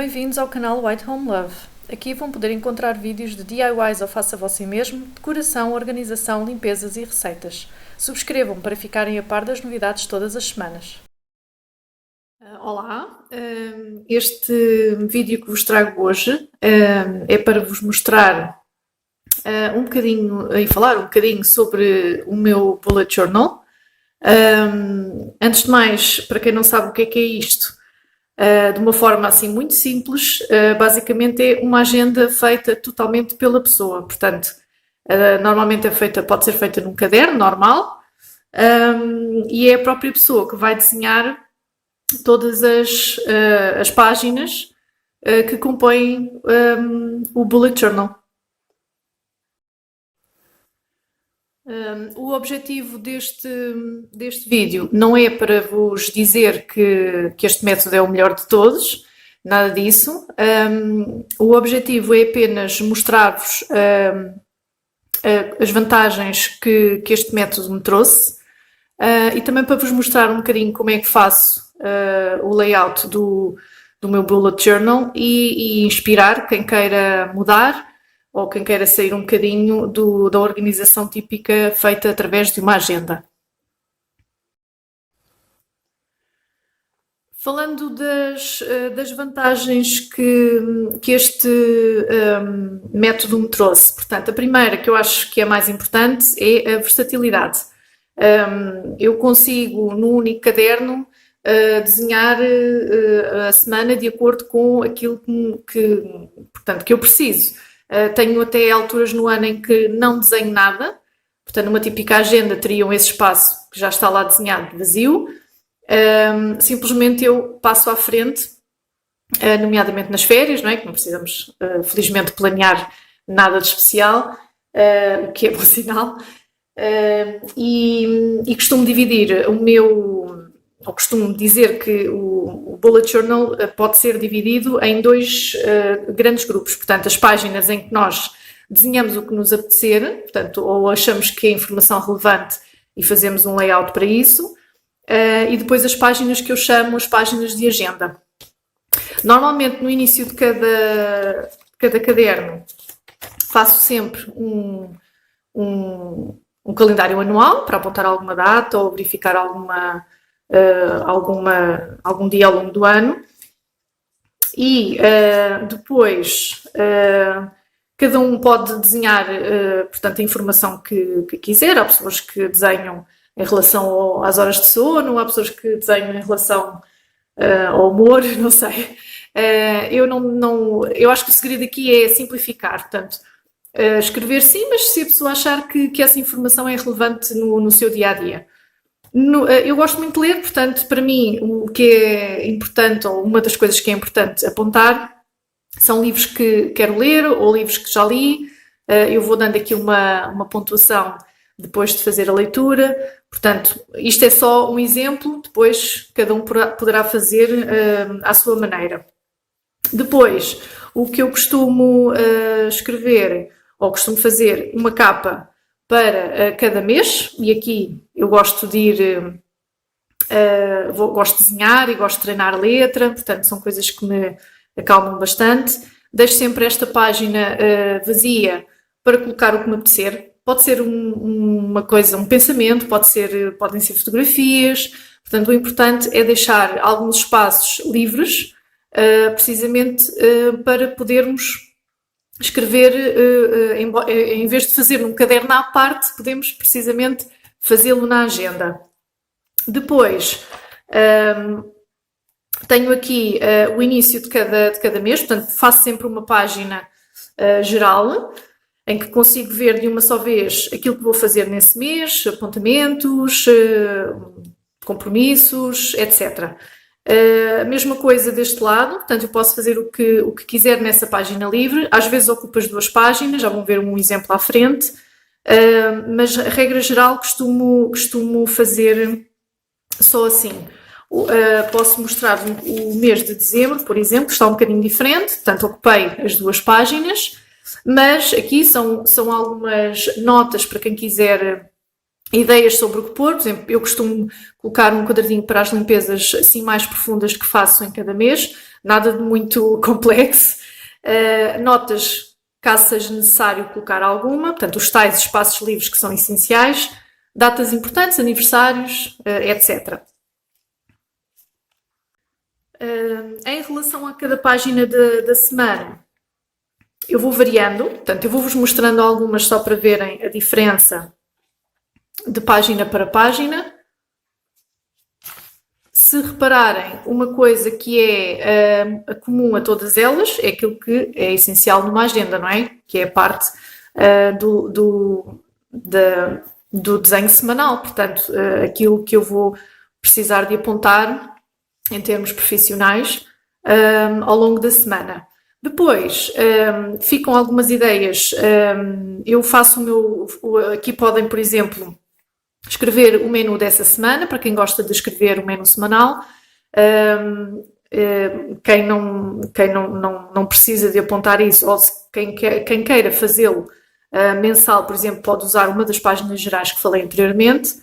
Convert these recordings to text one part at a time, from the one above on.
Bem-vindos ao canal White Home Love. Aqui vão poder encontrar vídeos de DIYs ou faça você mesmo, decoração, organização, limpezas e receitas. Subscrevam para ficarem a par das novidades todas as semanas. Olá, este vídeo que vos trago hoje é para vos mostrar um bocadinho e falar um bocadinho sobre o meu bullet journal. Antes de mais, para quem não sabe o que é isto, de uma forma assim muito simples, basicamente é uma agenda feita totalmente pela pessoa. Portanto, normalmente pode ser feita num caderno normal, e é a própria pessoa que vai desenhar todas as páginas que compõem o bullet journal. O objetivo deste vídeo não é para vos dizer que este método é o melhor de todos, nada disso. O objetivo é apenas mostrar-vos as vantagens que este método me trouxe e também para vos mostrar um bocadinho como é que faço o layout do meu bullet journal e inspirar quem queira mudar ou quem queira sair um bocadinho da organização típica feita através de uma agenda. Falando das vantagens que este método me trouxe, portanto, a primeira que eu acho que é mais importante é a versatilidade. Eu consigo, num único caderno, desenhar a semana de acordo com aquilo que eu preciso. Tenho até alturas no ano em que não desenho nada, portanto numa típica agenda teriam esse espaço que já está lá desenhado vazio, simplesmente eu passo à frente, nomeadamente nas férias, não é? Que não precisamos felizmente planear nada de especial, o que é bom sinal, e costumo dividir ou costumo dizer que o bullet journal pode ser dividido em dois grandes grupos. Portanto, as páginas em que nós desenhamos o que nos apetecer, portanto, ou achamos que é informação relevante e fazemos um layout para isso, e depois as páginas que eu chamo as páginas de agenda. Normalmente, no início de cada caderno, faço sempre um calendário anual para apontar alguma data ou verificar algum dia ao longo do ano e depois cada um pode desenhar portanto a informação que quiser. Há pessoas que desenham em relação às horas de sono, há pessoas que desenham em relação ao humor, não sei. Eu acho que o segredo aqui é simplificar, portanto escrever sim, mas se a pessoa achar que essa informação é relevante no seu dia-a-dia. Eu gosto muito de ler, portanto, para mim, o que é importante, ou uma das coisas que é importante apontar, são livros que quero ler ou livros que já li. Eu vou dando aqui uma pontuação depois de fazer a leitura. Portanto, isto é só um exemplo, depois cada um poderá fazer à sua maneira. Depois, o que eu costumo escrever, ou costumo fazer, uma capa para cada mês, e aqui eu gosto de ir, gosto de desenhar e gosto de treinar a letra, portanto são coisas que me acalmam bastante. Deixo sempre esta página vazia para colocar o que me apetecer. Pode ser uma coisa, um pensamento, podem ser fotografias, portanto o importante é deixar alguns espaços livres, precisamente para podermos escrever, em vez de fazer num caderno à parte, podemos precisamente fazê-lo na agenda. Depois, tenho aqui o início de cada mês, portanto faço sempre uma página geral, em que consigo ver de uma só vez aquilo que vou fazer nesse mês, apontamentos, compromissos, etc. A mesma coisa deste lado, portanto eu posso fazer o que quiser nessa página livre, às vezes ocupa as duas páginas, já vão ver um exemplo à frente, mas a regra geral costumo fazer só assim. Posso mostrar o mês de dezembro, por exemplo, que está um bocadinho diferente, portanto ocupei as duas páginas, mas aqui são algumas notas para quem quiser ideias sobre o que pôr. Por exemplo, eu costumo colocar um quadradinho para as limpezas assim mais profundas que faço em cada mês. nada de muito complexo. Notas, caso seja necessário colocar alguma, portanto, os tais espaços livres que são essenciais, datas importantes, aniversários, etc. Em relação a cada página da semana, eu vou variando, portanto, eu vou-vos mostrando algumas só para verem a diferença de página para página. Se repararem, uma coisa que é comum a todas elas é aquilo que é essencial numa agenda, não é? Que é a parte do desenho semanal, portanto, aquilo que eu vou precisar de apontar em termos profissionais ao longo da semana. Depois, ficam algumas ideias. Eu faço aqui podem, por exemplo, escrever o menu dessa semana, para quem gosta de escrever o menu semanal. Quem não precisa de apontar isso, ou quem queira fazê-lo mensal, por exemplo, pode usar uma das páginas gerais que falei anteriormente.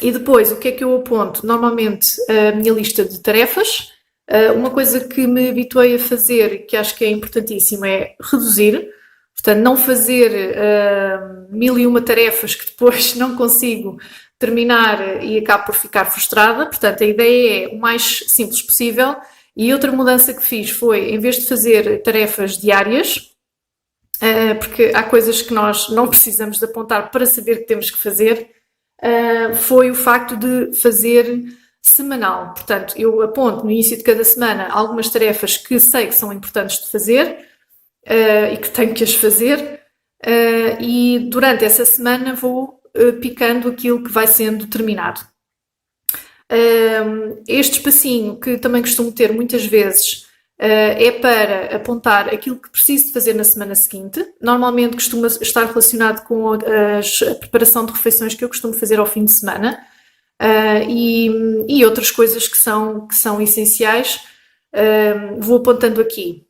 E depois, o que é que eu aponto? Normalmente, a minha lista de tarefas. Uma coisa que me habituei a fazer, que acho que é importantíssimo, é reduzir. Portanto, não fazer 1001 tarefas que depois não consigo terminar e acabo por ficar frustrada. Portanto, a ideia é o mais simples possível. E outra mudança que fiz foi, em vez de fazer tarefas diárias, porque há coisas que nós não precisamos de apontar para saber que temos que fazer, foi o facto de fazer semanal. Portanto, eu aponto no início de cada semana algumas tarefas que sei que são importantes de fazer e que tenho que as fazer, e durante essa semana vou picando aquilo que vai sendo terminado. Este espacinho, que também costumo ter muitas vezes, é para apontar aquilo que preciso de fazer na semana seguinte. Normalmente costuma estar relacionado com a preparação de refeições que eu costumo fazer ao fim de semana, e outras coisas que são essenciais, vou apontando aqui.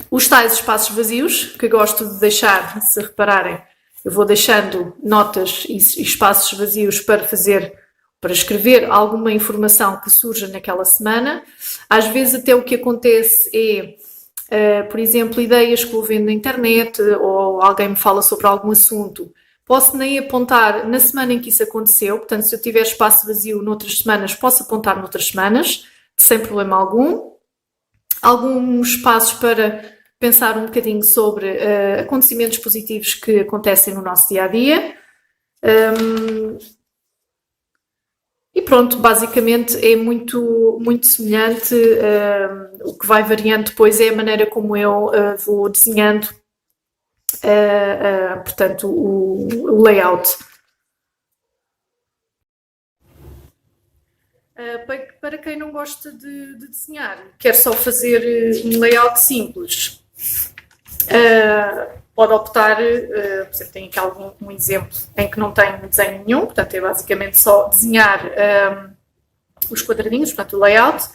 Os tais espaços vazios, que gosto de deixar, se repararem, eu vou deixando notas e espaços vazios para escrever alguma informação que surja naquela semana. Às vezes até o que acontece é, por exemplo, ideias que vou vendo na internet, ou alguém me fala sobre algum assunto. Posso nem apontar na semana em que isso aconteceu, portanto, se eu tiver espaço vazio noutras semanas, posso apontar noutras semanas, sem problema algum. Alguns passos para pensar um bocadinho sobre acontecimentos positivos que acontecem no nosso dia-a-dia. E pronto, basicamente é muito, muito semelhante. O que vai variando depois é a maneira como eu vou desenhando, portanto, o layout. Para quem não gosta de desenhar, quer só fazer um layout simples, pode optar, por exemplo, tem aqui um exemplo em que não tem desenho nenhum, portanto é basicamente só desenhar os quadradinhos, portanto o layout.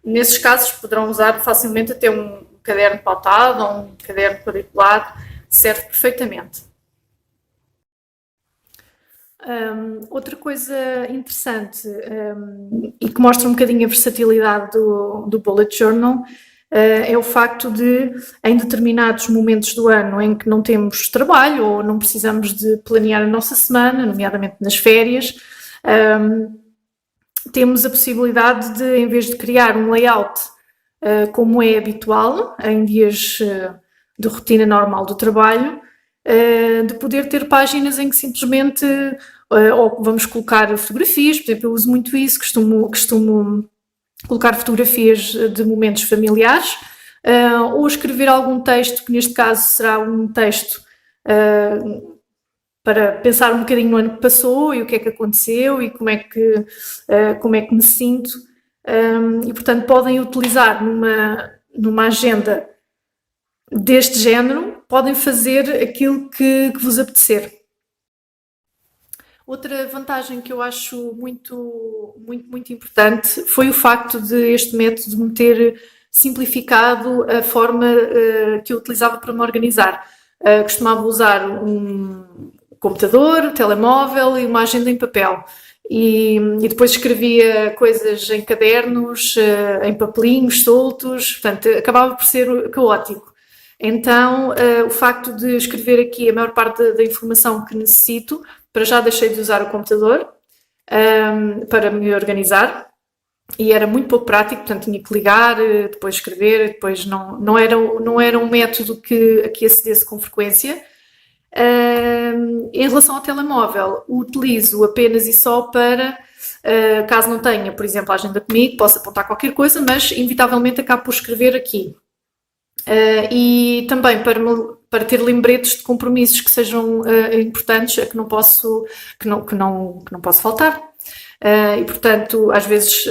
Nesses casos poderão usar facilmente até um caderno pautado ou um caderno quadriculado, serve perfeitamente. Outra coisa interessante e que mostra um bocadinho a versatilidade do Bullet Journal é o facto de, em determinados momentos do ano em que não temos trabalho ou não precisamos de planear a nossa semana, nomeadamente nas férias, temos a possibilidade de, em vez de criar um layout como é habitual em dias de rotina normal do trabalho, de poder ter páginas em que simplesmente ou vamos colocar fotografias. Por exemplo, eu uso muito isso, costumo colocar fotografias de momentos familiares, ou escrever algum texto, que neste caso será um texto para pensar um bocadinho no ano que passou e o que é que aconteceu e como é que me sinto, e portanto podem utilizar numa agenda deste género, podem fazer aquilo que vos apetecer. Outra vantagem que eu acho muito, muito, muito importante foi o facto de este método me ter simplificado a forma que eu utilizava para me organizar. Costumava usar um computador, telemóvel e uma agenda em papel. e depois escrevia coisas em cadernos, em papelinhos soltos, portanto, acabava por ser caótico. Então, o facto de escrever aqui a maior parte da informação que necessito, para já deixei de usar o computador para me organizar, e era muito pouco prático, portanto tinha que ligar, depois escrever, depois não era um método que acedesse com frequência. Em relação ao telemóvel, utilizo apenas e só para, caso não tenha, por exemplo, a agenda comigo, posso apontar qualquer coisa, mas inevitavelmente acabo por escrever aqui. E também para ter lembretes de compromissos que sejam importantes, que não posso faltar. E portanto, às vezes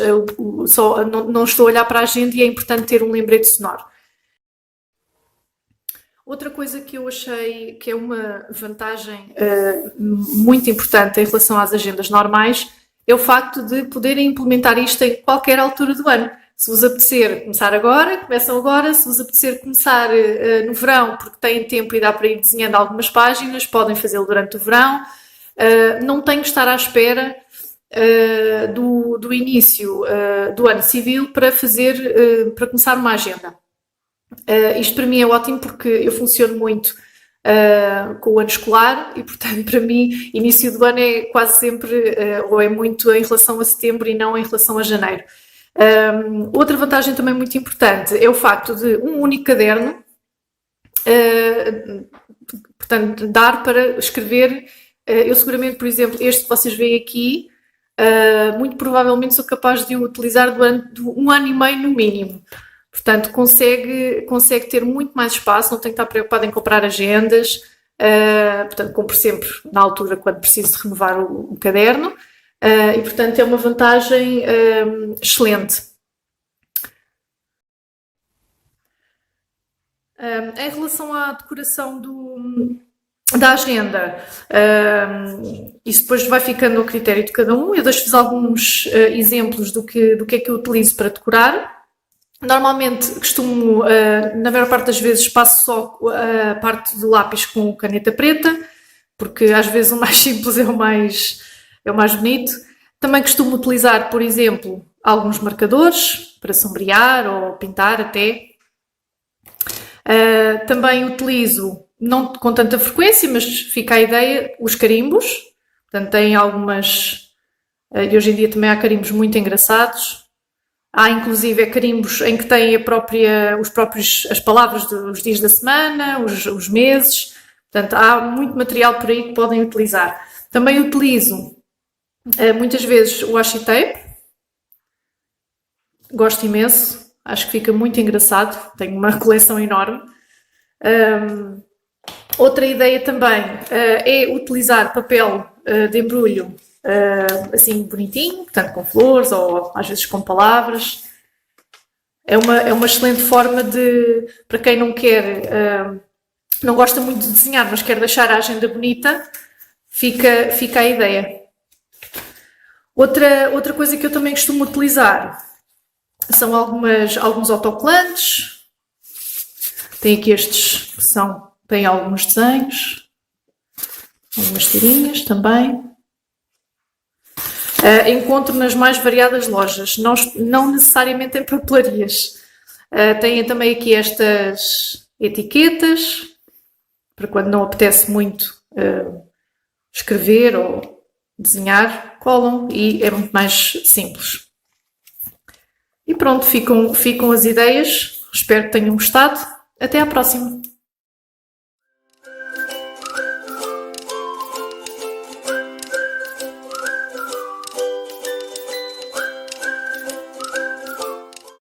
só não estou a olhar para a agenda e é importante ter um lembrete sonoro. Outra coisa que eu achei que é uma vantagem muito importante em relação às agendas normais é o facto de poderem implementar isto em qualquer altura do ano. Se vos apetecer começar agora, começam agora. Se vos apetecer começar no verão, porque têm tempo e dá para ir desenhando algumas páginas, podem fazê-lo durante o verão. Não têm que estar à espera do início do ano civil para começar uma agenda. Isto para mim é ótimo porque eu funciono muito com o ano escolar e, portanto, para mim, início do ano é quase sempre, ou é muito em relação a setembro e não em relação a janeiro. Outra vantagem também muito importante é o facto de um único caderno, portanto, dar para escrever. Eu seguramente, por exemplo, este que vocês veem aqui, muito provavelmente sou capaz de o utilizar durante um ano e meio no mínimo. Portanto, consegue ter muito mais espaço, não tem que estar preocupado em comprar agendas. Portanto, compro sempre na altura quando preciso de renovar o caderno. E, portanto, é uma vantagem excelente. Em relação à decoração da agenda, isso depois vai ficando ao critério de cada um. Eu deixo-vos alguns exemplos do que é que eu utilizo para decorar. Normalmente costumo, na maior parte das vezes, passo só a parte do lápis com caneta preta, porque às vezes o mais simples é o mais bonito. Também costumo utilizar, por exemplo, alguns marcadores para sombrear ou pintar até. Também utilizo, não com tanta frequência, mas fica a ideia, os carimbos. Portanto, tem algumas... E hoje em dia também há carimbos muito engraçados. Há inclusive carimbos em que têm as palavras dos dias da semana, os meses. Portanto, há muito material por aí que podem utilizar. Também utilizo muitas vezes o washi tape. Gosto imenso. Acho que fica muito engraçado. Tenho uma coleção enorme. Outra ideia também é utilizar papel de embrulho assim bonitinho, portanto com flores ou às vezes com palavras. É uma excelente forma para quem não quer, não gosta muito de desenhar, mas quer deixar a agenda bonita, fica a ideia. Outra coisa que eu também costumo utilizar são alguns autocolantes. Tem aqui estes que têm alguns desenhos, algumas tirinhas também. Encontro nas mais variadas lojas, não necessariamente em papelarias. Têm também aqui estas etiquetas, para quando não apetece muito escrever ou desenhar, colam e é muito mais simples. E pronto, ficam as ideias. Espero que tenham gostado. Até à próxima!